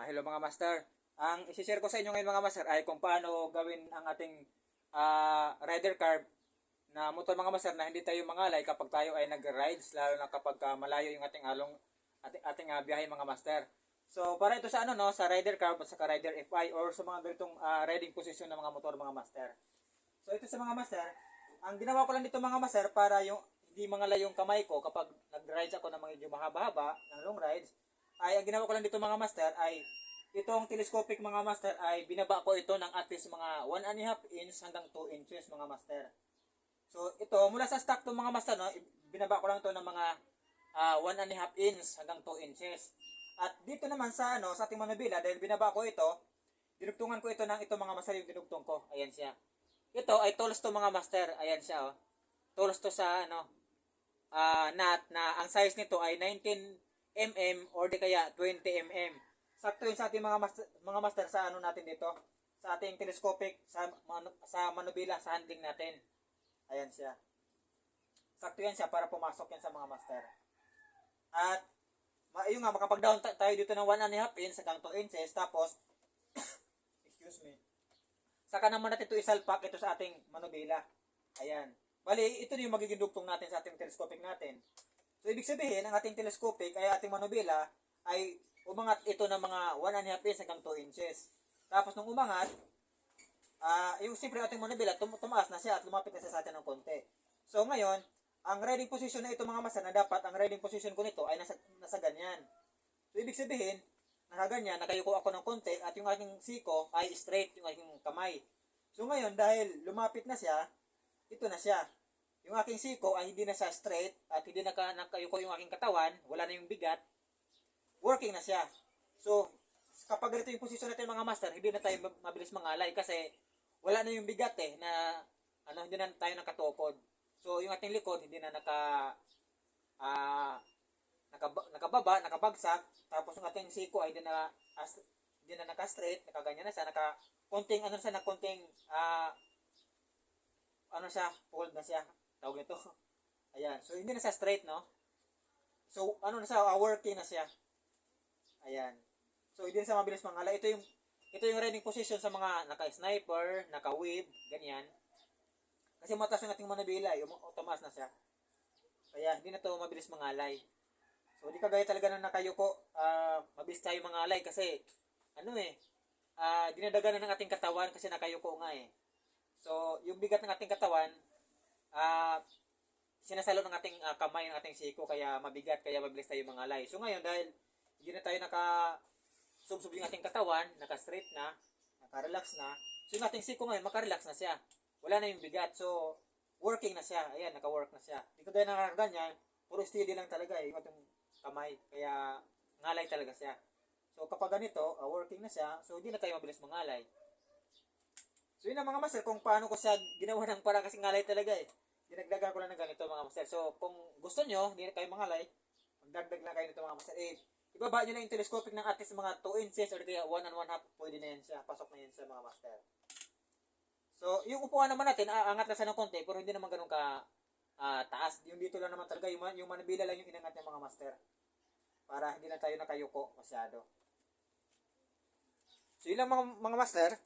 Hello mga master. Ang isi-share ko sa inyo ngayon mga master ay kung paano gawin ang ating rider carb na motor mga master na hindi tayo mangalay kapag tayo ay nag-rides, lalo na kapag malayo yung ating biyahe mga master. So para ito sa sa rider carb at sa rider FI or sa mga ganitong riding position ng mga motor mga master. So ito sa mga master, ang ginawa ko lang dito mga master para yung hindi mangalay yung kamay ko kapag nag-rides ako ng mga mahaba-haba ng long rides, ay ang ginawa ko lang dito mga master ay itong telescopic mga master ay binaba ko ito ng at least mga 1.5 inch hanggang 2 inches mga master. So ito mula sa stock to mga master, no, binaba ko lang ito ng mga 1.5 inch hanggang 2 inches. At dito naman sa sa ating manubila, dahil binaba ko ito, dinugtungan ko ito ng ito mga master, yung dinugtong ko. Ayan siya. Ito ay tools to mga master. Ayan siya oh. Tools to sa nut na ang size nito ay 19 mm or di kaya 20 mm. Sakto yun sa ating mga master sa natin dito, sa ating telescopic sa manubila sa handling natin. Ayan siya. Sakto yan siya para pumasok yan sa mga master. At yun nga, makapag-down tayo dito ng 1.5 inch hanggang 2 inches, tapos excuse me, saka naman natin ito isalpak ito sa ating manubila. Ayan. Bali, ito yung magiging dugtong natin sa ating telescopic natin. So, ibig sabihin, ang ating telescopic ay ating manubila ay umangat ito ng mga 1.5 inch hanggang 2 inches. Tapos, nung umangat, yung siyempre ating manubila, tumaas na siya at lumapit na siya sa atin ng konti. So, ngayon, ang riding position na ito mga master, na dapat ang riding position ko nito ay nasa ganyan. So, ibig sabihin, nakaganyan, nakayuko ako ng konti at yung aking siko ay straight, yung aking kamay. So, ngayon, dahil lumapit na siya, ito na siya. Yung aking siko ay hindi na siya straight at hindi nakayuko yung aking katawan, wala na yung bigat, working na siya. So, kapag ganito yung posisyon natin mga master, hindi na tayo mabilis mangalay kasi wala na yung bigat na hindi na tayo nakatupod. So, yung ating likod hindi na nakababa, nakabagsak, tapos yung ating siko ay hindi na naka-straight, nakaganyan na siya, konting fold na siya. Tawag nito. Ayan. So, hindi na siya straight, no? So, working na siya. Ayan. So, hindi na siya mabilis mangalay. Ito yung riding position sa mga naka-sniper, naka-whip, ganyan. Kasi mataas yung ating manubila, tumaas na siya. Kaya, hindi na to mabilis mangalay. So, hindi kagaya talaga na nakayuko, mabilis tayo mangalay kasi, dinadaganan ng ating katawan kasi nakayuko nga eh. So, yung bigat ng ating katawan, sinasalo ng ating kamay, ng ating siko, kaya mabigat, kaya mabilis tayo mangalay. So, ngayon, dahil hindi na tayo subsub yung ating katawan, naka-straight na, naka-relax na, so yung ating siko ngayon, maka-relax na siya. Wala na yung bigat. So, working na siya. Ayan, naka-work na siya. Hindi ko dahil nakaganyan, puro steady lang talaga yung ating kamay. Kaya, ngalay talaga siya. So, kapag ganito, working na siya, so hindi na tayo mabilis mangalay. So yun ang mga master kung paano ko siya ginawa ng para kasi ngalay talaga eh. Dinagdagan ko lang ng ganito mga master. So kung gusto nyo, hindi na kayo mangalay, magdagdag lang kayo nito mga master. Ibaba nyo na yung telescopic ng at least mga 2 inches or kaya 1.5, pwede na yan siya. Pasok na yan sa mga master. So yung upuan naman natin, angat na siya ng konti, pero hindi naman ganun ka taas. Yung dito lang naman talaga, yung manubila lang yung inangat ng mga master. Para hindi na tayo nakayuko masyado. So yun lang mga master.